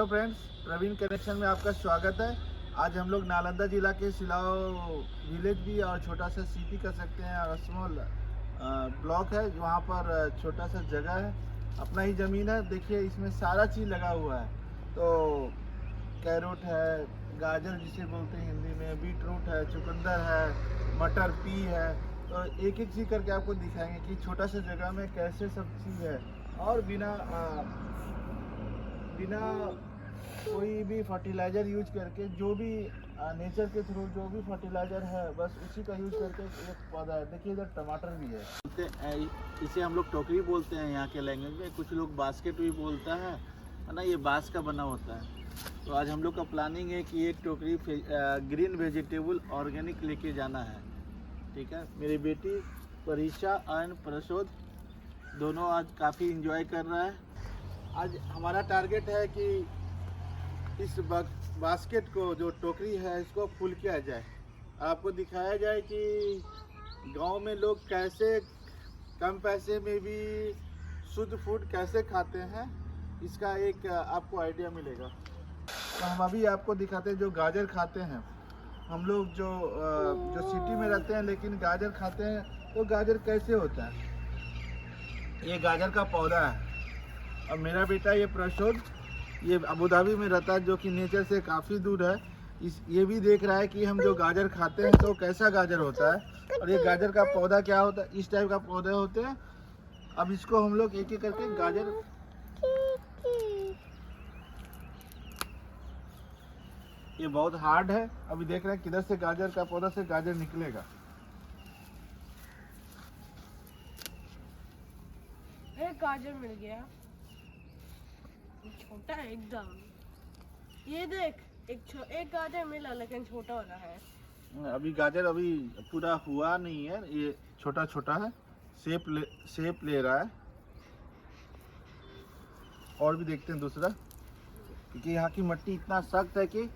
Hello friends, Praveen connection में आपका स्वागत है। आज हम लोग नालंदा जिला के सिलाओ विलेज भी और छोटा सा सिटी कर सकते हैं और स्मॉल ब्लॉक है, वहाँ पर छोटा सा जगह है, अपना ही ज़मीन है। देखिए इसमें सारा चीज़ लगा हुआ है। तो कैरोट है, गाजर जिसे बोलते हैं हिंदी में, बीट रूट है, चुकंदर है, मटर पी है। तो एक एक चीज़ करके आपको दिखाएंगे कि छोटा सा जगह में कैसे सब चीज़ है और बिना कोई भी फर्टिलाइज़र यूज करके, जो भी नेचर के थ्रू जो भी फर्टिलाइज़र है बस उसी का यूज करके एक पौधा है। देखिए इधर टमाटर भी है। इसे हम लोग टोकरी बोलते हैं यहाँ के लैंग्वेज में, कुछ लोग बास्केट भी बोलता है ना। ये बांस का बना होता है। तो आज हम लोग का प्लानिंग है कि एक टोकरी ग्रीन वेजिटेबल ऑर्गेनिक लेके जाना है। ठीक है, मेरी बेटी परीक्षा एंड प्रसोद दोनों आज काफ़ी इंजॉय कर रहा है। आज हमारा टारगेट है कि इस बास्केट को, जो टोकरी है, इसको फुल किया जाए, आपको दिखाया जाए कि गांव में लोग कैसे कम पैसे में भी शुद्ध फूड कैसे खाते हैं। इसका एक आपको आइडिया मिलेगा। तो हम अभी आपको दिखाते हैं जो गाजर खाते हैं हम लोग, जो सिटी में रहते हैं लेकिन गाजर खाते हैं, तो गाजर कैसे होता है। ये गाजर का पौधा है। और मेरा बेटा ये प्रसोद, ये अबू धाबी में रहता है, जो कि नेचर से काफ़ी दूर है। ये भी देख रहा है कि हम जो गाजर खाते हैं तो कैसा गाजर होता है और ये गाजर का पौधा क्या होता है। इस टाइप का पौधे होते हैं। अब इसको हम लोग एक एक करके गाजर, ये बहुत हार्ड है। अभी देख रहे हैं किधर से गाजर का पौधा से गाजर निकलेगा। एक गाजर मिल गया, छोटा है एकदम। ये देख, एक गाजर मिला लेकिन छोटा हो रहा है। अभी गाजर अभी पूरा हुआ नहीं है, ये छोटा छोटा है, शेप ले रहा है। और भी देखते हैं दूसरा, क्योंकि यहाँ की मिट्टी इतना सख्त है कि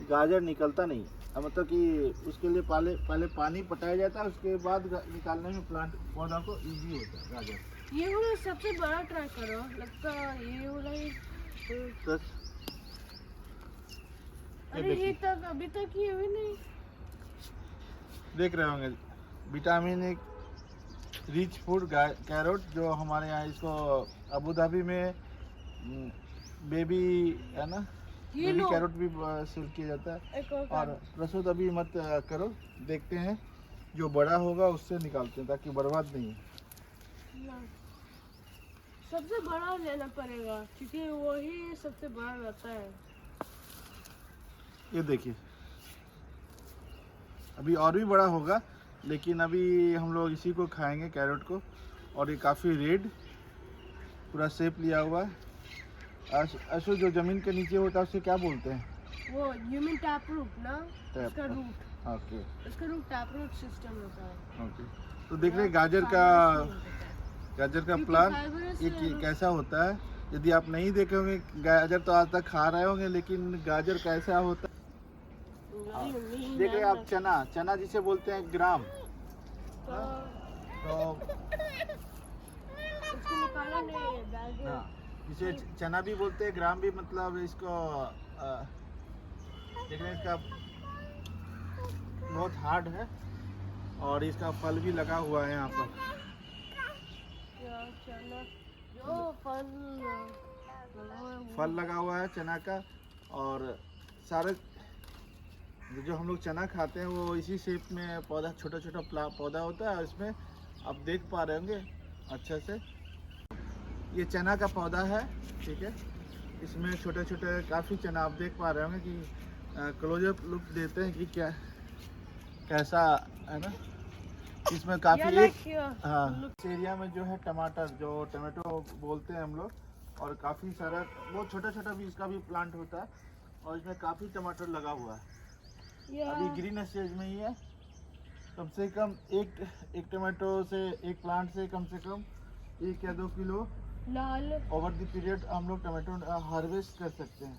गाजर निकलता नहीं। अब मतलब कि उसके लिए पहले पानी पटाया जाता है, उसके बाद निकालने में प्लांट पौधा को इजी होता है गाजर। ये वाला सबसे बड़ा ट्राई करो, लगता ये वाला ही। अरे ये तक अभी तक ये भी नहीं देख रहे होंगे। विटामिन एक रिच फूड कैरोट, जो हमारे यहाँ इसको अबू धाबी में बेबी है ना, बेबी कैरोट भी सेल किया जाता है। और प्रसोद अभी मत करो, देखते हैं जो बड़ा होगा उससे निकालते हैं ताकि बर्बाद नहीं हो। सबसे बड़ा लेना पड़ेगा क्योंकि वही सबसे बड़ा रहता है। ये देखिए अभी और भी बड़ा होगा, लेकिन अभी हम लोग इसी को खाएंगे, कैरेट को। और ये काफ़ी रेड पूरा शेप लिया हुआ है। ऐसे जो ज़मीन के नीचे होता है उसे क्या बोलते हैं? वो ह्यूमन टैप रूट ना, उसका रूट। ओके, उसका रूट टैप रूट सिस्टम होता है। ओके। तो देख रहे हैं गाजर का प्लांट ये कैसा होता है। यदि आप नहीं देखे होंगे, गाजर तो आज तक खा रहे होंगे, लेकिन गाजर कैसा होता है देख रहे हैं आप। चना जिसे बोलते हैं ग्राम, तो उसको निकाला नहीं है बैग। हाँ, जिसे चना भी बोलते हैं, ग्राम भी। मतलब इसको देख रहे हैं, इसका बहुत हार्ड है और इसका फल भी लगा हुआ है यहाँ पर। जो फल लगा हुआ है चना का। और सारे जो हम लोग चना खाते हैं वो इसी शेप में पौधा, छोटा छोटा पौधा होता है। इसमें आप देख पा रहे होंगे अच्छे से, ये चना का पौधा है। ठीक है, इसमें छोटे छोटे काफ़ी चना आप देख पा रहे होंगे कि क्लोजअप लुक देते हैं कि क्या कैसा है ना। इसमें काफ़ी हाँ, इस एरिया में जो है टमाटर, जो टमाटो बोलते हैं हम लोग, और काफ़ी सारा वो छोटा छोटा भी इसका भी प्लांट होता है। और इसमें काफ़ी टमाटर लगा हुआ है। अभी ग्रीन स्टेज में ही है। कम से कम एक टमाटो से, एक प्लांट से कम 1 या 2 kilo Lal over the period हम लोग टमाटो हार्वेस्ट कर सकते हैं।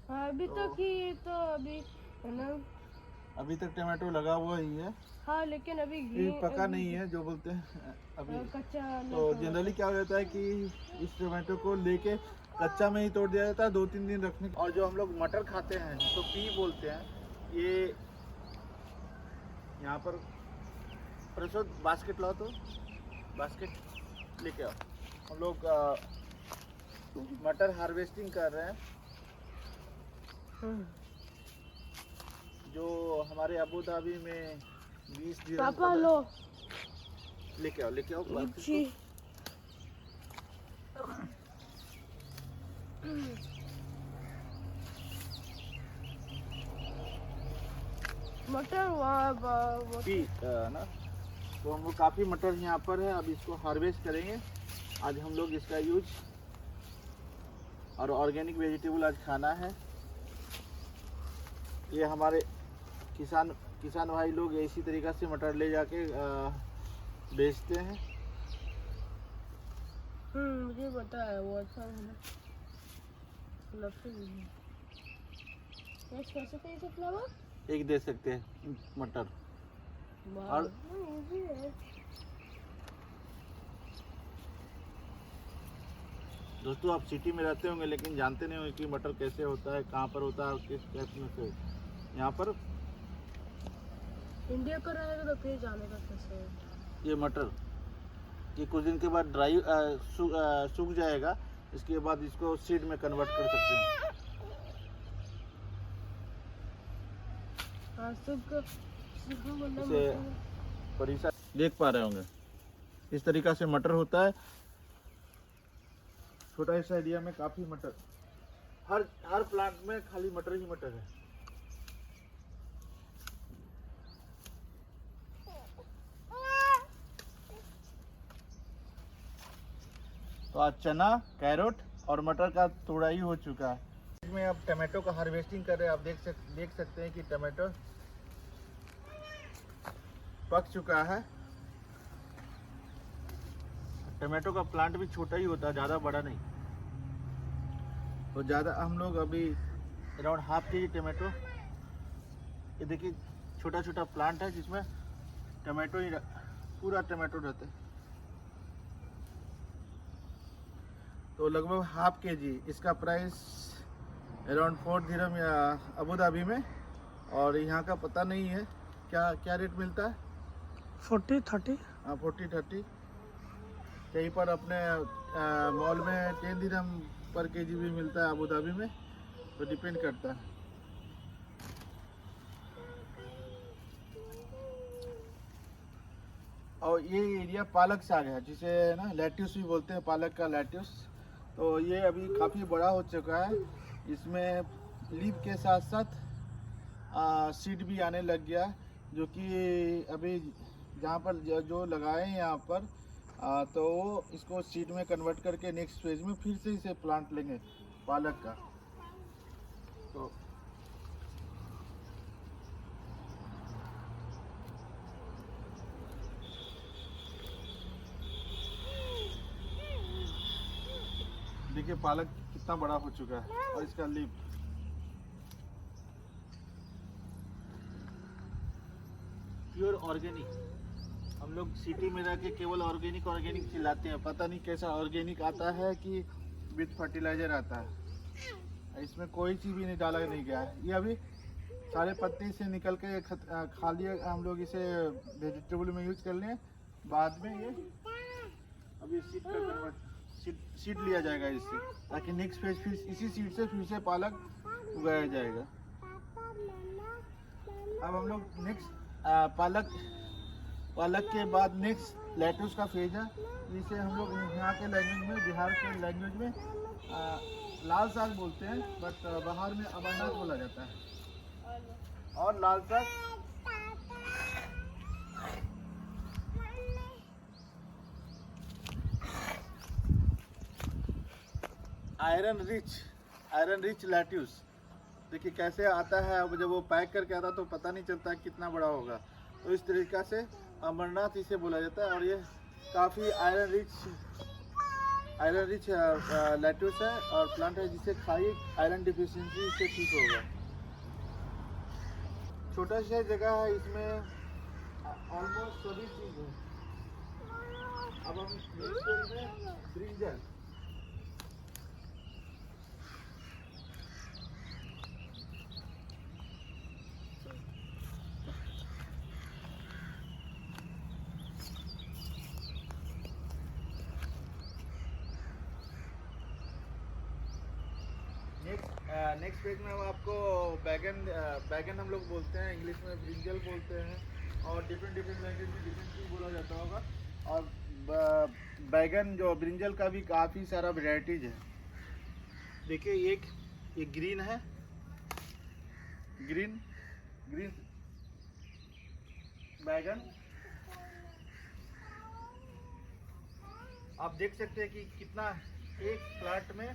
हाँ, अभी तक ही तो अभी है ना, अभी तक टमाटो लगा हुआ ही है। हाँ, लेकिन अभी पका नहीं है जो बोलते हैं अभी कच्चा। तो जनरली क्या हो जाता है कि इस टमाटो को लेके कच्चा में ही तोड़ दिया जाता है 2-3 दिन रखने। और जो हम लोग मटर खाते हैं तो पी बोलते हैं, ये यहाँ पर प्रसोद बास्केट लाओ तो बास्केट लेके आओ। हम लोग मटर हार्वेस्टिंग कर रहे हैं। जो हमारे अबू धाबी में 20 दिन पापा लो लेके आओ जी। मटर पी ना। तो हम लोग काफ़ी मटर यहाँ पर है, अब इसको हार्वेस्ट करेंगे। आज हम लोग इसका यूज और ऑर्गेनिक वेजिटेबल आज खाना है। ये हमारे किसान भाई लोग इसी तरीक़ा से मटर ले जाके बेचते हैं। मुझे पता है वो अच्छा है ना। कैसे फ्लावर एक दे सकते हैं मटर। और दोस्तों आप सिटी में रहते होंगे लेकिन जानते नहीं होंगे कि मटर कैसे होता है, कहाँ पर होता है और किस टाइप में से। यहाँ पर इंडिया का रहेगा तो फिर जाने का कैसे है? ये मटर ये कुछ दिन के बाद ड्राई सूख जाएगा। इसके बाद इसको सीड में कन्वर्ट कर सकते हैं। इसे परिसा देख पा रहे होंगे, इस तरीक़ा से मटर होता है। छोटा सा एरिया में काफ़ी मटर, हर प्लांट में खाली मटर ही मटर है। तो आज चना, कैरोट और मटर का तोड़ाई हो चुका है। इसमें अब टमाटो का हार्वेस्टिंग कर रहे हैं। आप देख सकते हैं कि टमाटो पक चुका है। टमाटो का प्लांट भी छोटा ही होता है, ज़्यादा बड़ा नहीं। तो ज़्यादा हम लोग अभी अराउंड ½ kg टमाटो, ये देखिए छोटा छोटा प्लांट है जिसमें टमाटो ही पूरा टमाटो रहता है। तो लगभग ½ kg, इसका प्राइस अराउंड 4 दिरहम या अबू धाबी में। और यहाँ का पता नहीं है क्या रेट मिलता है। 40-30 हाँ 40-30। कहीं पर अपने मॉल में 10 दिरहम पर केजी भी मिलता है अबू धाबी में, तो डिपेंड करता है। और ये एरिया पालक साग है, जिसे ना लेट्यूस भी बोलते हैं, पालक का लेट्यूस। तो ये अभी काफ़ी बड़ा हो चुका है। इसमें लीफ के साथ साथ सीड भी आने लग गया, जो कि अभी जहाँ पर जो लगाए हैं यहाँ पर तो इसको सीड में कन्वर्ट करके नेक्स्ट फेज में फिर से इसे प्लांट लेंगे पालक का। तो देखिए पालक कितना बड़ा हो चुका है। और इसका लीफ प्योर ऑर्गेनिक। हम लोग सिटी में रह के केवल ऑर्गेनिक चिल्लाते हैं, पता नहीं कैसा ऑर्गेनिक आता है कि विथ फर्टिलाइजर आता है। इसमें कोई चीज़ भी नहीं डाला नहीं गया है। ये अभी सारे पत्ते से निकल के खा लिए, हम लोग इसे वेजिटेबल में यूज कर लें। बाद में ये अभी सीड पे कन्वर्ट सीड लिया जाएगा इससे, ताकि नेक्स्ट फेज फिर इसी सीड से फिर से पालक उगाया जाएगा। अब हम लोग नेक्स्ट पालक के बाद नेक्स्ट लेट्यूस का फेज है। जिसे हम लोग यहाँ के लैंग्वेज में, बिहार के लैंग्वेज में लाल साग बोलते हैं, बट बाहर में अमरनाथ बोला जाता है। और लाल साग आयरन रिच लेट्यूस। देखिए कैसे आता है। अब जब वो पैक करके आता तो पता नहीं चलता कितना बड़ा होगा। तो इस तरीक़ा से अमरनाथ इसे बोला जाता है। और ये काफ़ी आयरन रिच लेट्यूस है और प्लांट है, जिसे खाइए आयरन डिफिशियंसी से ठीक होगा। छोटा सा जगह है, इसमें ऑलमोस्ट सभी चीज़ है। अब हम ब्रिंजल नेक्स्ट पेज में हम आपको बैगन हम लोग बोलते हैं, इंग्लिश में ब्रिंजल बोलते हैं, और डिफरेंट लैंग्वेज में डिफरेंट चीज़ बोला जाता होगा। और बैगन जो ब्रिंजल का भी काफ़ी सारा वैरायटीज है। देखिए ये ग्रीन है, ग्रीन बैगन। आप देख सकते हैं कि कितना एक प्लांट में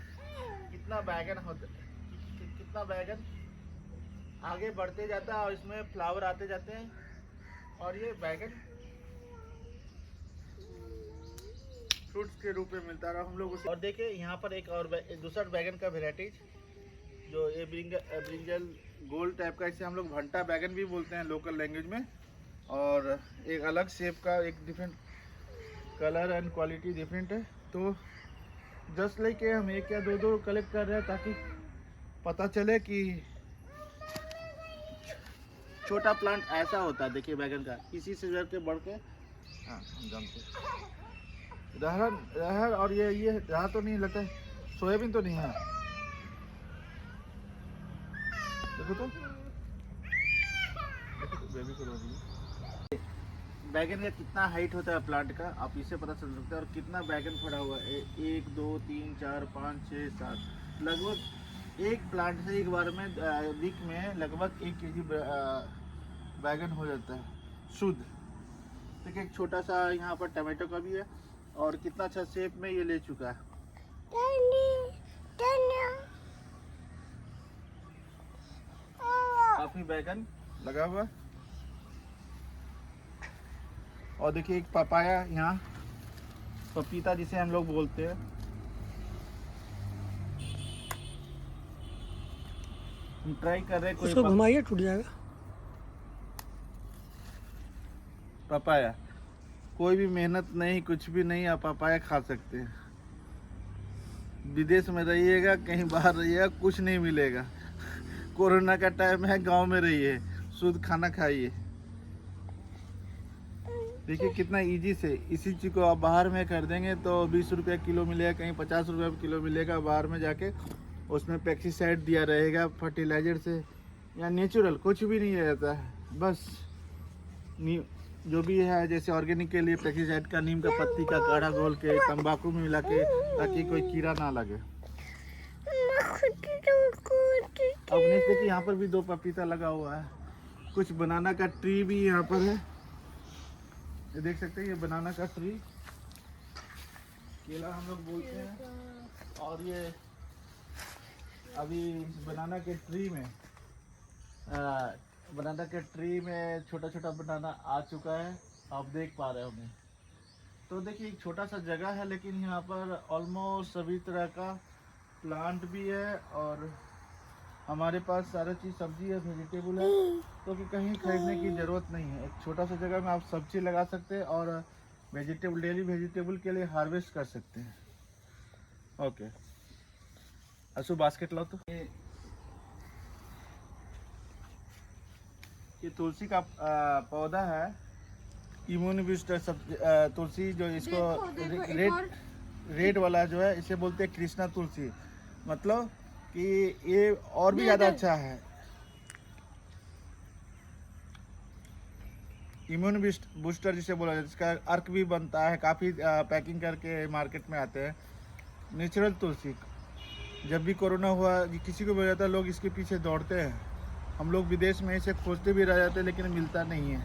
कितना बैगन होता है, कितना बैगन आगे बढ़ते जाता है और इसमें फ्लावर आते जाते हैं, और ये बैगन फ्रूट्स के रूप में मिलता रहा हम लोग उसे। और देखिए यहाँ पर एक और दूसरा बैगन का वेराइटीज जो ये ब्रिंजल गोल्ड टाइप का, इसे हम लोग भंटा बैगन भी बोलते हैं लोकल लैंग्वेज में। और एक अलग शेप का, एक different colour and quality different है। तो जस्ट लाइक हम एक या दो कलेक्ट कर रहे हैं ताकि पता चले कि छोटा प्लांट ऐसा होता है। देखिए बैगन का इसी से जड़ के बढ़ के, हाँ हम जानते हैं रहर। और ये रहर तो नहीं लगता है, सोयाबीन तो नहीं है, देखो तो बेबी को रो रही है। बैगन का कितना हाइट होता है प्लांट का, आप इससे पता चल सकता है। और कितना बैगन पड़ा हुआ है, 1 2 3 4 5 6 7, लगभग एक प्लांट से एक बार में वीक में लगभग 1 kg बैगन हो जाता है शुद्ध। देखिए एक छोटा सा यहाँ पर टमाटो का भी है, और कितना अच्छा शेप में ये ले चुका है। काफी बैगन लगा हुआ है। और देखिए एक पपाया, यहाँ पपीता जिसे हम लोग बोलते हैं, हम ट्राई कर रहे हैं। कोई घुमाइए टूट जाएगा। पपाया कोई भी मेहनत नहीं, कुछ भी नहीं, आप पपाया खा सकते हैं। विदेश में रहिएगा, कहीं बाहर रहिएगा, कुछ नहीं मिलेगा। कोरोना का टाइम है, गांव में रहिए, शुद्ध खाना खाइए। देखिए कितना इजी से इसी चीज़ को आप बाहर में कर देंगे तो 20 रुपये किलो मिलेगा, कहीं 50 रुपये किलो मिलेगा। बाहर में जाके उसमें पेस्टिसाइड दिया रहेगा, फर्टिलाइजर से, या नेचुरल कुछ भी नहीं रहता है। बस जो भी है, जैसे ऑर्गेनिक के लिए पेस्टिसाइड का, नीम का पत्ती का काढ़ा घोल के तंबाकू में मिला के, ताकि कोई कीड़ा ना लगे। अब नेक्स्ट देखिए यहाँ पर भी 2 पपीता लगा हुआ है। कुछ बनाना का ट्री भी यहाँ पर है, ये देख सकते हैं, ये बनाना का ट्री, केला हम लोग बोलते हैं। और ये अभी बनाना के ट्री में छोटा छोटा बनाना आ चुका है, आप देख पा रहे होंगे। तो देखिए एक छोटा सा जगह है, लेकिन यहाँ पर ऑलमोस्ट सभी तरह का प्लांट भी है, और हमारे पास सारा चीज़ सब्जी है, वेजिटेबल है, तो कि कहीं खरीदने की ज़रूरत नहीं है। एक छोटा सा जगह में आप सब्जी लगा सकते हैं और वेजिटेबल, डेली वेजिटेबल के लिए हार्वेस्ट कर सकते हैं। ओके असु बास्केट लाओ तो। ये तुलसी का पौधा है, इम्यून बूस्टर तुलसी, जो इसको रेड वाला जो है, इसे बोलते हैं कृष्णा तुलसी। मतलब कि ये और भी ज़्यादा अच्छा है। इम्यून बूस्टर जिसे बोला जाता है, इसका अर्क भी बनता है, काफ़ी पैकिंग करके मार्केट में आते हैं। नेचुरल तुलसी, जब भी कोरोना हुआ किसी को भी हो जाता है, लोग इसके पीछे दौड़ते हैं। हम लोग विदेश में इसे खोजते भी रह जाते हैं, लेकिन मिलता नहीं है।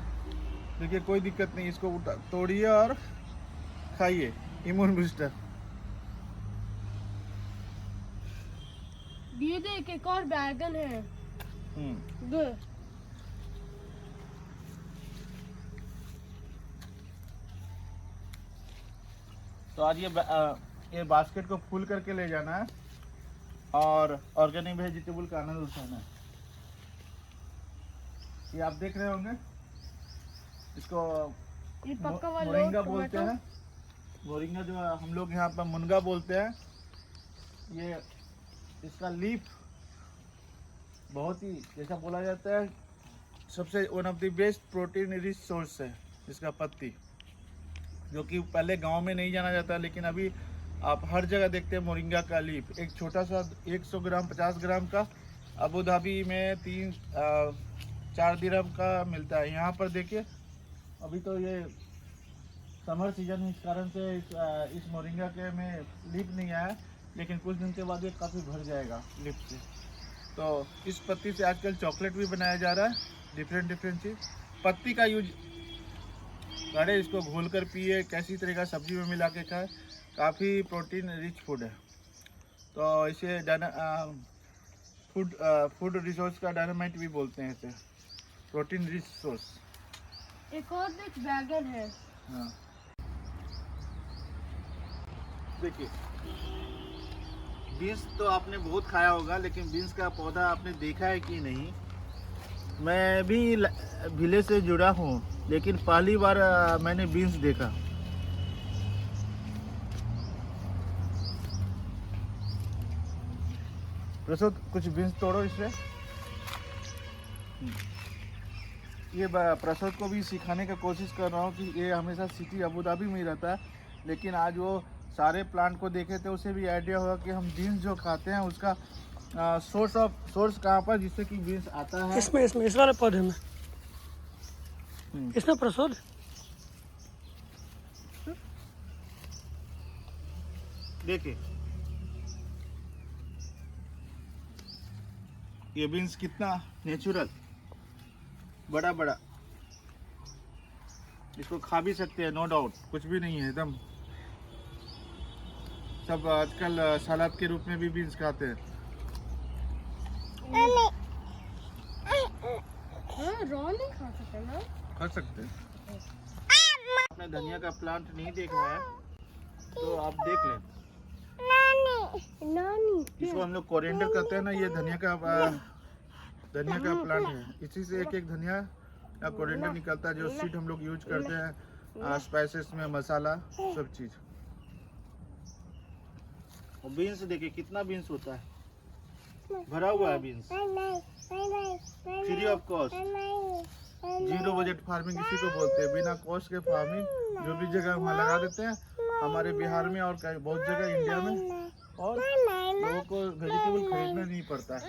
देखिए कोई दिक्कत नहीं, इसको तोड़िए और खाइए, इम्यून बूस्टर। ये देख एक और बैगन है। तो आज ये बास्केट को फुल करके ले जाना है और ऑर्गेनिक वेजिटेबल का आनंद उठाना है। ये आप देख रहे होंगे, इसको ये पक्का वाला मोरिंगा बोलते हैं। मोरिंगा जो हम लोग यहाँ पर मुनगा बोलते हैं। ये इसका लीफ बहुत ही, जैसा बोला जाता है, सबसे one of the best protein rich source है इसका पत्ती, जो कि पहले गांव में नहीं जाना जाता, लेकिन अभी आप हर जगह देखते हैं मोरिंगा का लीफ, एक छोटा सा 100 ग्राम 50 ग्राम का अबू धाबी में 3-4 दिरहम का मिलता है। यहाँ पर देखिए अभी तो ये समर सीजन है, इस कारण से इस मोरिंगा के में लीफ नहीं आया, लेकिन कुछ दिन के बाद ये काफ़ी भर जाएगा लीफ से। तो इस पत्ती से आजकल चॉकलेट भी बनाया जा रहा है, डिफरेंट चीज़। पत्ती का यूज करें, इसको घोल कर पिए, कैसी तरह का सब्जी में मिला के खाए, काफ़ी प्रोटीन रिच फूड है। तो इसे फूड रिसोर्स का डायनामाइट भी बोलते हैं, इसे प्रोटीन रिच सोर्स। एक और देख बैगन है। हाँ देखिए, बीन्स तो आपने बहुत खाया होगा, लेकिन बीन्स का पौधा आपने देखा है कि नहीं। मैं भी विलेज से जुड़ा हूँ, लेकिन पहली बार मैंने बीन्स देखा। प्रसोद कुछ बीन्स तोड़ो इससे। ये प्रसोद को भी सिखाने का कोशिश कर रहा हूँ कि ये हमेशा सिटी अबू धाबी में ही रहता है, लेकिन आज वो सारे प्लांट को देखे थे, उसे भी आइडिया होगा कि हम बीन्स जो खाते हैं उसका सोर्स कहाँ पर, जिससे कि बीन्स आता है। इसमें इस वाले पौधे में इसमें प्रसोद देखिए ये बीन्स कितना नेचुरल, बड़ा बड़ा, इसको खा भी सकते हैं, नो डाउट, कुछ भी नहीं है एकदम। सब आजकल सलाद के रूप में भी बीन्स खाते हैं। रॉ नहीं खा सकते ना? खा सकते हैं। आपने धनिया का प्लांट नहीं देखा है तो आप देख लें। नानी इसको हम लोग कोरिएंडर कहते हैं ना, ये धनिया का प्लांट है। इसी से एक धनिया या कोरिएंडर निकलता है, जो सीड हम लोग यूज करते हैं स्पाइसेस में, मसाला सब चीज। और बीन्स देखिए कितना बीन्स होता है, भरा हुआ है beans, free of cost. Zero budget farming इसी को बोलते हैं, बिना कॉस्ट के फार्मिंग जो भी जगह वहाँ लगा देते हैं, हमारे बिहार में और बहुत जगह इंडिया में, और लोगों को वेजिटेबल खरीदना नहीं पड़ता है।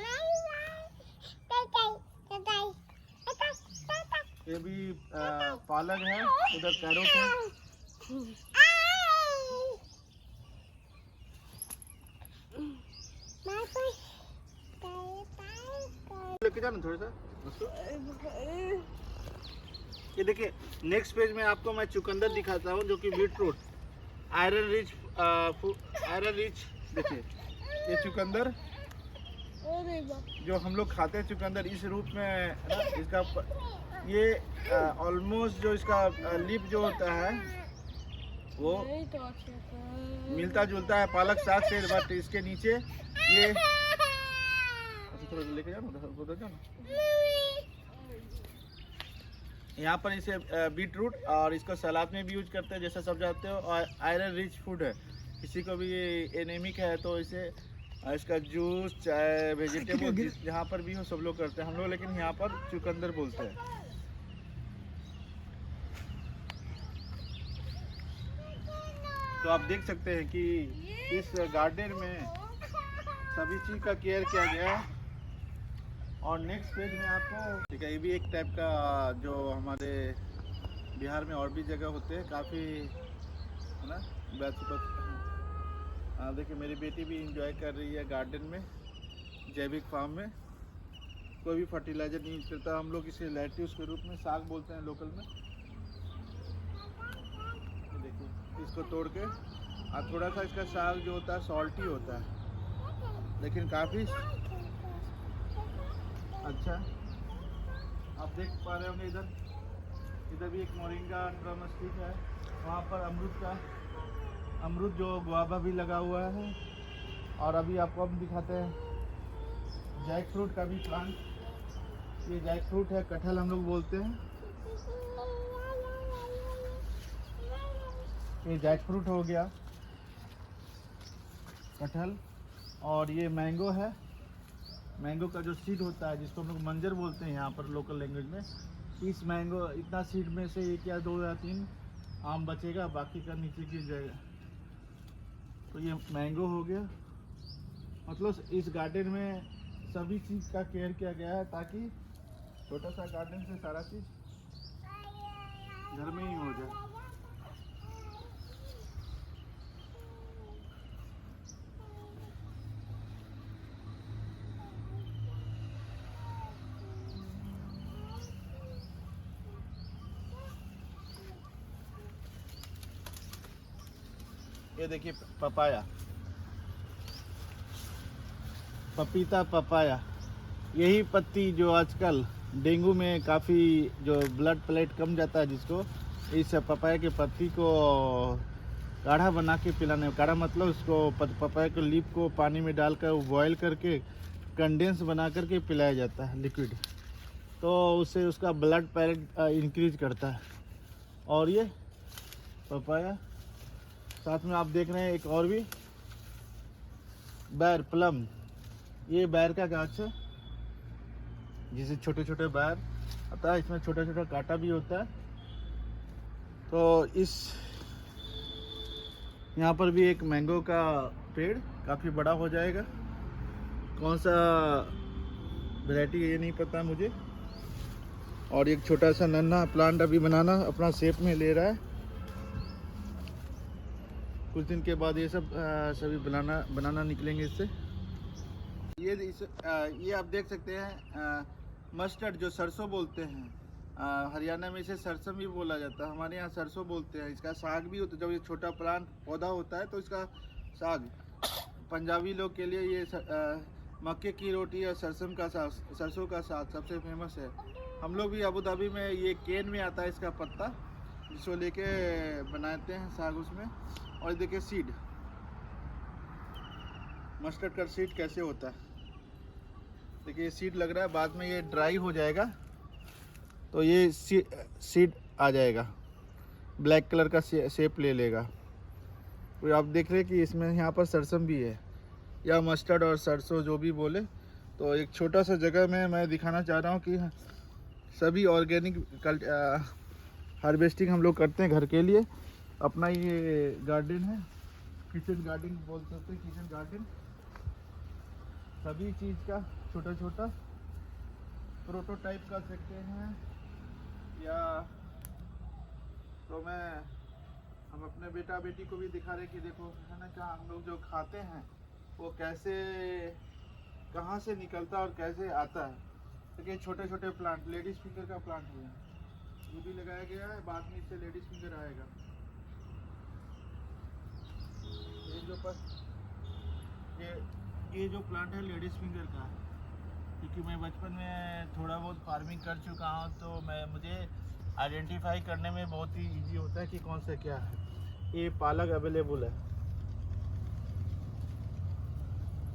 ये भी पालक है, उधर कैरोट है। लेके जाना थोड़ा सा। ये देखिए नेक्स्ट पेज में आपको मैं चुकंदर दिखाता हूँ, जो कि बीटरूट, आयरन रिच। देखिए ये चुकंदर जो हम लोग खाते हैं, चुकंदर इस रूप में ना, इसका ये ऑलमोस्ट जो इसका लीफ जो होता है वो मिलता जुलता है पालक साग से, बट इसके नीचे ये थोड़ा लेके जाओ ना। यहाँ पर इसे बीटरूट और इसको सलाद में भी यूज करते हैं, जैसा सब जानते हो, और आयरन रिच फूड है। किसी को भी एनीमिक है तो इसे इसका जूस चाहे वेजिटेबल जहाँ पर भी हो सब लोग करते हैं, हम लोग लेकिन यहाँ पर चुकंदर बोलते हैं। तो आप देख सकते हैं कि इस गार्डन में सभी चीज का केयर किया गया है। और नेक्स्ट पेज में आपको ठीक है, ये भी एक टाइप का जो हमारे बिहार में और भी जगह होते हैं काफ़ी, है ना। देखिए मेरी बेटी भी इंजॉय कर रही है गार्डन में, जैविक फार्म में, कोई भी फर्टिलाइजर नहीं यूज करता। हम लोग इसे लेट्यूस के रूप में साग बोलते हैं लोकल में। देखिए इसको तोड़ के, और थोड़ा सा इसका साग जो होता है सॉल्टी होता है, लेकिन काफ़ी अच्छा। आप देख पा रहे होंगे इधर भी एक मोरिंगा ड्रम स्टिक है, वहाँ पर अमरूद जो गुआवा भी लगा हुआ है। और अभी आपको हम दिखाते हैं जैक फ्रूट का भी प्लांट। ये जैक फ्रूट है, कटहल हम लोग बोलते हैं। ये जैक फ्रूट हो गया, कटहल। और ये मैंगो है, मैंगो का जो सीड होता है जिसको हम लोग मंजर बोलते हैं यहाँ पर लोकल लैंग्वेज में। इस मैंगो इतना सीड में से 1 या 2 या 3 आम बचेगा, बाकी का नीचे गिर जाएगा। तो ये मैंगो हो गया। मतलब इस गार्डन में सभी चीज़ का केयर किया गया है ताकि छोटा सा गार्डन से सारा चीज़ घर में ही हो जाए। ये देखिए पपाया, पपीता पपाया, यही पत्ती जो आजकल डेंगू में काफ़ी जो ब्लड प्लेट कम जाता है जिसको, इस पपाया के पत्ती को काढ़ा बना के पिलाने, काढ़ा मतलब उसको पपाया के लीफ को पानी में डालकर बॉयल करके कंडेंस बना करके पिलाया जाता है लिक्विड, तो उससे उसका ब्लड प्लेट इंक्रीज करता है। और ये पपाया, साथ में आप देख रहे हैं एक और भी बैर प्लम, ये बैर का गाछ है जिसे छोटे छोटे बैर आता है, इसमें छोटा छोटा कांटा भी होता है। तो इस यहाँ पर भी एक मैंगो का पेड़ काफ़ी बड़ा हो जाएगा। कौन सा वैरायटी है ये नहीं पता मुझे। और एक छोटा सा नन्हा प्लांट अभी बनाना अपना शेप में ले रहा है। कुछ दिन के बाद ये सब सभी बनाना निकलेंगे इससे। ये आप देख सकते हैं मस्टर्ड, जो सरसों बोलते हैं, हरियाणा में इसे सरसों भी बोला जाता है, हमारे यहाँ सरसों बोलते हैं। इसका साग भी होता है, जब ये छोटा प्लांट पौधा होता है तो इसका साग, पंजाबी लोग के लिए ये मक्के की रोटी और सरसों का साग सबसे फेमस है। हम लोग भी अबू धाबी में ये केन में आता है इसका पत्ता, जिसको लेके बनाते हैं साग उसमें। और देखिए सीड, मस्टर्ड का सीड कैसे होता है, देखिए सीड लग रहा है, बाद में ये ड्राई हो जाएगा तो ये सीड आ जाएगा, ब्लैक कलर का शेप ले लेगा। तो आप देख रहे हैं कि इसमें यहाँ पर सरसों भी है, या मस्टर्ड और सरसों जो भी बोले। तो एक छोटा सा जगह में मैं दिखाना चाह रहा हूँ कि सभी ऑर्गेनिक हार्वेस्टिंग हम लोग करते हैं घर के लिए। अपना ये गार्डन है, किचन गार्डन बोल सकते हैं, किचन गार्डन सभी चीज़ का छोटा छोटा प्रोटोटाइप कर सकते हैं। या तो हम अपने बेटा बेटी को भी दिखा रहे कि देखो है ना, क्या हम लोग जो खाते हैं वो कैसे कहाँ से निकलता है और कैसे आता है। देखिए छोटे छोटे प्लांट, लेडीज फिंगर का प्लांट है, ये भी लगाया गया है, बाद में इससे लेडीज फिंगर आएगा। ये जो प्लांट है लेडीज फिंगर का है, क्योंकि मैं बचपन में थोड़ा बहुत फार्मिंग कर चुका हूँ, तो मुझे आइडेंटिफाई करने में बहुत ही इजी होता है कि कौन सा क्या है। ये पालक अवेलेबल है।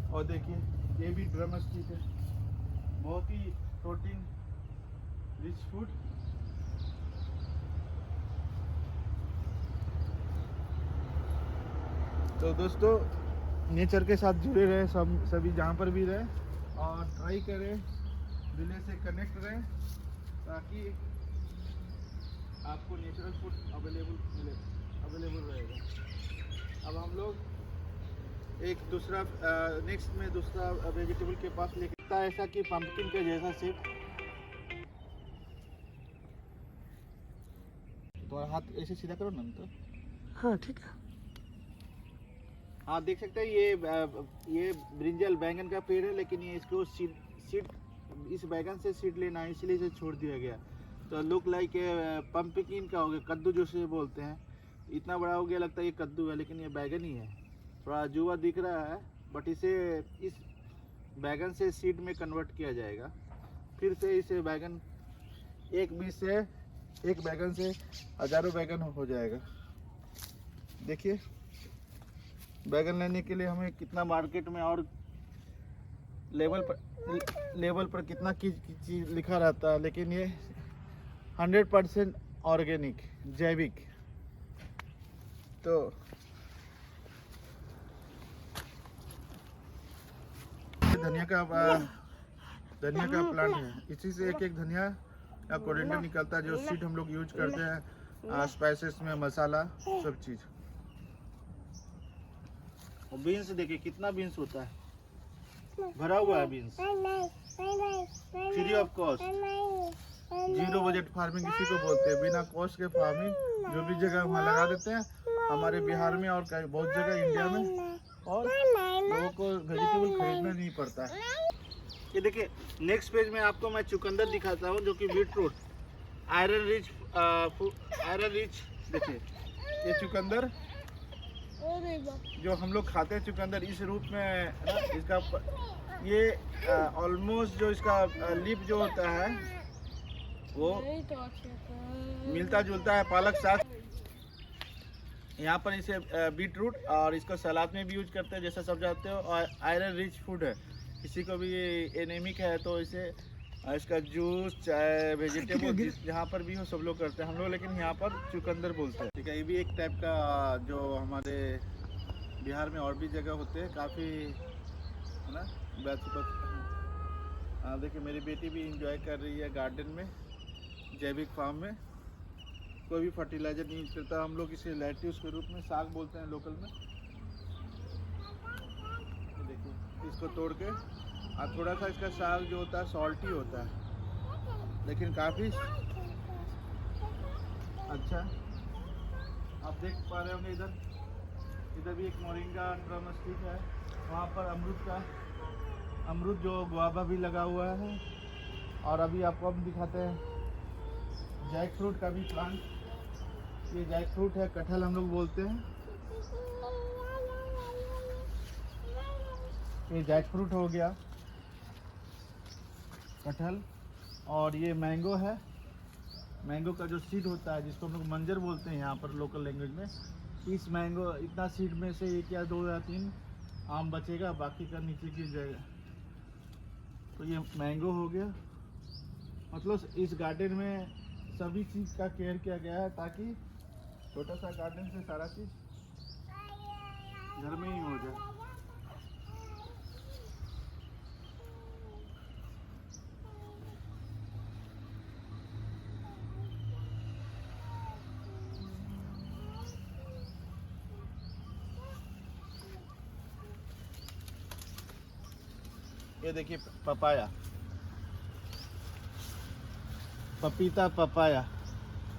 और देखिए ये भी ड्रम स्टिक है, बहुत ही प्रोटीन रिच फूड। तो दोस्तों नेचर के साथ जुड़े रहे सभी जहाँ पर भी रहे, और ट्राई करें दिल से कनेक्ट रहें ताकि आपको नेचुरल फूड अवेलेबल रहेगा। अब हम लोग एक दूसरा नेक्स्ट में दूसरा वेजिटेबल के पास लेके ऐसा कि पंपकिन के जैसा शेप। तो हाथ ऐसे सीधा करो ना, तो हाँ ठीक है। हाँ देख सकते हैं ये ब्रिंजल बैंगन का पेड़ है, लेकिन ये इसको सीड इस बैंगन से सीड लेना है, इसलिए इसे छोड़ दिया गया। तो लुक लाइक पंपकिन का हो गया, कद्दू जो से बोलते हैं। इतना बड़ा हो गया, लगता है ये कद्दू है, लेकिन ये बैंगन ही है। थोड़ा अजूबा दिख रहा है, बट इसे इस बैंगन से सीड में कन्वर्ट किया जाएगा। फिर से इसे बैंगन एक बैंगन से हजारों बैंगन हो जाएगा। देखिए बैगन लेने के लिए हमें कितना मार्केट में और लेवल पर कितना चीज़ लिखा रहता है, लेकिन ये 100% ऑर्गेनिक, जैविक। तो धनिया का प्लांट है, इसी से एक धनिया या कोरिएंडर निकलता है, जो सीड हम लोग यूज करते हैं स्पाइसेस में, मसाला सब चीज़। और बीन्स देखिए कितना बीन्स होता है, भरा हुआ है beans, free of cost. Zero budget farming इसी को बोलते हैं, बिना कॉस्ट के फार्मिंग जो भी जगह वहाँ लगा देते हैं हमारे बिहार में और कई बहुत जगह इंडिया में, और लोगों को वेजिटेबल खरीदना नहीं पड़ता है। ये देखिए नेक्स्ट पेज में आपको मैं चुकंदर दिखाता हूँ जो कि बीट रूट आयरन रिच देखिए ये चुकंदर जो हम लोग खाते हैं, चुकंदर इस रूप में ना, इसका ये ऑलमोस्ट जो इसका लीफ जो होता है वो मिलता जुलता है पालक साग। यहाँ पर इसे बीट रूट और इसको सलाद में भी यूज करते हैं जैसा सब जानते हो, और आयरन रिच फूड है। किसी को भी एनीमिक है तो इसे इसका जूस चाहे वेजिटेबल जहाँ पर भी हो सब लोग करते हैं, हम लोग लेकिन यहाँ पर चुकंदर बोलते हैं। ठीक है, ये भी एक टाइप का जो हमारे बिहार में और भी जगह होते हैं काफ़ी, है ना। देखिए मेरी बेटी भी इंजॉय कर रही है गार्डन में, जैविक फार्म में, कोई भी फर्टिलाइजर नहीं यूज करता। हम लोग इसे लेट्यूस के रूप में साग बोलते हैं लोकल में। देखिए इसको तोड़ के, और थोड़ा सा इसका साग जो होता है सॉल्टी होता है लेकिन काफ़ी अच्छा। आप देख पा रहे होंगे इधर भी एक मोरिंगा ड्रम स्टिक है, वहाँ पर अमरूद जो गुआवा भी लगा हुआ है। और अभी आपको हम दिखाते हैं जैक फ्रूट का भी प्लांट। ये जैक फ्रूट है, कटहल हम लोग बोलते हैं। ये जैक फ्रूट हो गया, कटहल। और ये मैंगो है, मैंगो का जो सीड होता है जिसको हम लोग मंजर बोलते हैं यहाँ पर लोकल लैंग्वेज में। इस मैंगो इतना सीड में से एक या दो या तीन आम बचेगा, बाकी का नीचे गिर जाएगा। तो ये मैंगो हो गया। मतलब इस गार्डन में सभी चीज़ का केयर किया गया है ताकि छोटा सा गार्डन से सारा चीज़ घर में ही हो जाए। ये देखिए पपाया, पपीता पपाया,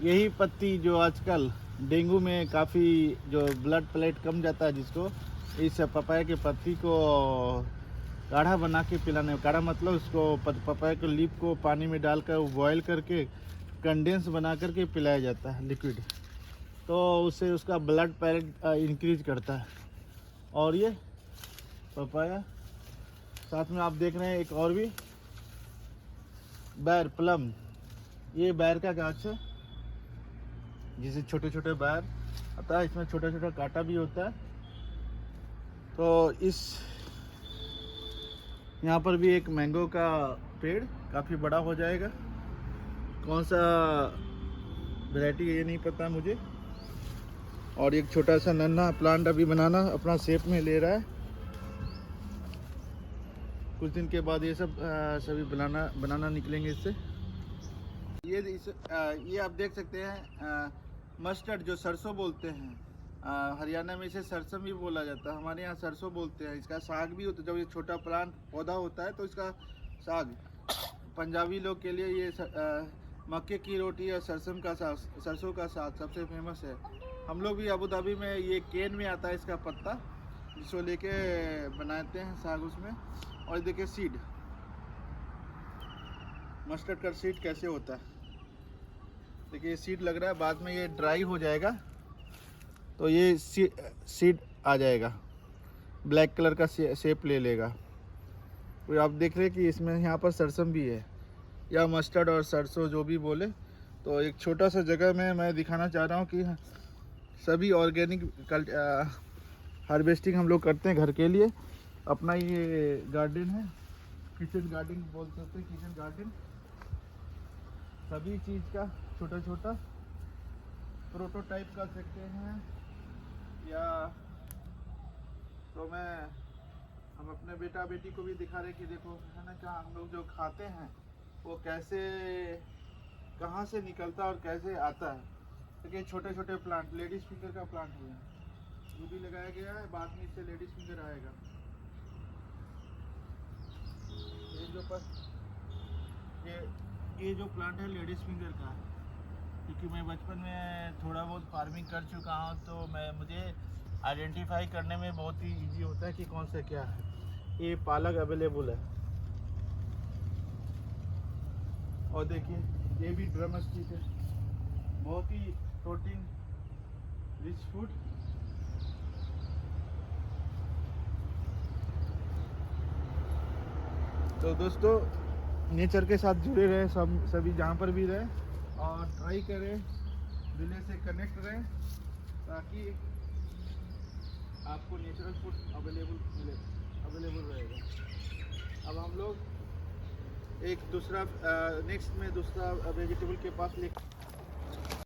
यही पत्ती जो आजकल डेंगू में काफ़ी जो ब्लड प्लेट कम जाता है जिसको, इस पपाया के पत्ती को काढ़ा बना के पिलाने, काढ़ा मतलब उसको पपाया के लीफ को पानी में डालकर बॉयल करके कंडेंस बना करके पिलाया जाता है लिक्विड, तो उससे उसका ब्लड प्लेट इंक्रीज करता है। और ये पपाया, साथ में आप देख रहे हैं एक और भी बैर प्लम, ये बैर का गाछ है जिसे छोटे छोटे बैर आता है, इसमें छोटा छोटा कांटा भी होता है। तो इस यहाँ पर भी एक मैंगो का पेड़ काफ़ी बड़ा हो जाएगा, कौन सा वैरायटी है ये नहीं पता मुझे। और एक छोटा सा नन्हा प्लांट अभी बनाना अपना शेप में ले रहा है, कुछ दिन के बाद ये सब सभी बनाना निकलेंगे इससे। ये आप देख सकते हैं मस्टर्ड जो सरसों बोलते हैं, हरियाणा में इसे सरसों भी बोला जाता है, हमारे यहाँ सरसों बोलते हैं। इसका साग भी होता है, जब ये छोटा प्लांट पौधा होता है तो इसका साग, पंजाबी लोग के लिए ये मक्के की रोटी और सरसों का साग सबसे फेमस है। हम लोग भी अबू धाबी में ये केन में आता है इसका पत्ता, जिसको लेके बनाते हैं साग उसमें। और देखिए सीड, मस्टर्ड का सीड कैसे होता है, देखिए सीड लग रहा है, बाद में ये ड्राई हो जाएगा तो ये सीड आ जाएगा, ब्लैक कलर का शेप ले लेगा। तो आप देख रहे हैं कि इसमें यहाँ पर सरसों भी है, या मस्टर्ड और सरसों जो भी बोले। तो एक छोटा सा जगह में मैं दिखाना चाह रहा हूँ कि सभी ऑर्गेनिक हार्वेस्टिंग हम लोग करते हैं घर के लिए। अपना ये गार्डन है, किचन गार्डन बोल सकते हैं, किचन गार्डन सभी चीज़ का छोटा छोटा प्रोटोटाइप कर सकते हैं। या तो हम अपने बेटा बेटी को भी दिखा रहे कि देखो है ना, क्या हम लोग जो खाते हैं वो कैसे कहाँ से निकलता है और कैसे आता है। देखिए छोटे छोटे प्लांट, लेडीज फिंगर का प्लांट है, रूबी लगाया गया है, बाद में इससे लेडीज फिंगर आएगा। ये जो प्लांट है लेडीज फिंगर का है, क्योंकि मैं बचपन में थोड़ा बहुत फार्मिंग कर चुका हूँ, तो मुझे आइडेंटिफाई करने में बहुत ही इजी होता है कि कौन सा क्या है। ये पालक अवेलेबल है, और देखिए ये भी ड्रम स्टिक है, बहुत ही प्रोटीन रिच फूड। तो दोस्तों नेचर के साथ जुड़े रहे सभी जहाँ पर भी रहे, और ट्राई करें विलेज से कनेक्ट रहें, ताकि आपको नेचुरल फूड अवेलेबल रहेगा। अब हम लोग एक दूसरा नेक्स्ट में दूसरा वेजिटेबल के पास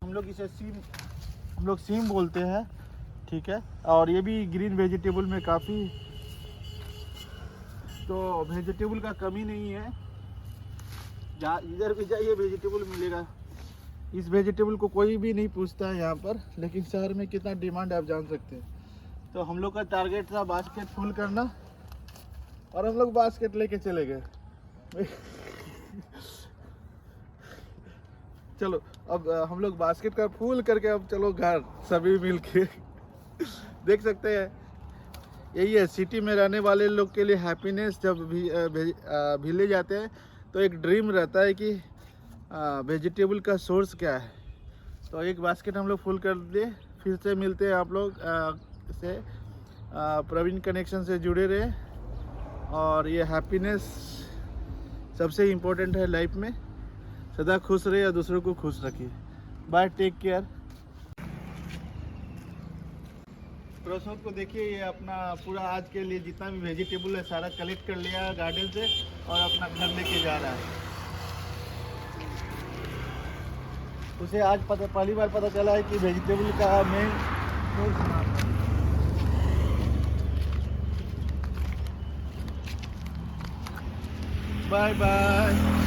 हम लोग इसे सीम बोलते हैं, ठीक है। और ये भी ग्रीन वेजिटेबल में काफ़ी, तो वेजिटेबल का कमी नहीं है, जहाँ इधर भी जाइए वेजिटेबल मिलेगा। इस वेजिटेबल को कोई भी नहीं पूछता है यहाँ पर, लेकिन शहर में कितना डिमांड है आप जान सकते हैं। तो हम लोग का टारगेट था बास्केट फुल करना, और हम लोग बास्केट लेके चले गए। चलो अब हम लोग बास्केट का फुल करके अब चलो घर सभी मिल के। देख सकते हैं यही है सिटी में रहने वाले लोग के लिए हैप्पीनेस। जब भी विलेज जाते हैं तो एक ड्रीम रहता है कि वेजिटेबल का सोर्स क्या है। तो एक बास्केट हम लोग फुल कर दिए। फिर से मिलते हैं आप लोग से प्रवीण कनेक्शन से जुड़े रहे, और ये हैप्पीनेस सबसे इम्पोर्टेंट है लाइफ में। सदा खुश रहे और दूसरों को खुश रखिए। Bye, take care. प्रसोद को देखिए, ये अपना पूरा आज के लिए जितना भी वेजिटेबल है सारा कलेक्ट कर लिया गार्डन से, और अपना घर लेके जा रहा है। उसे आज पहली बार पता चला है कि वेजिटेबल का मेन सोर्स। Bye bye.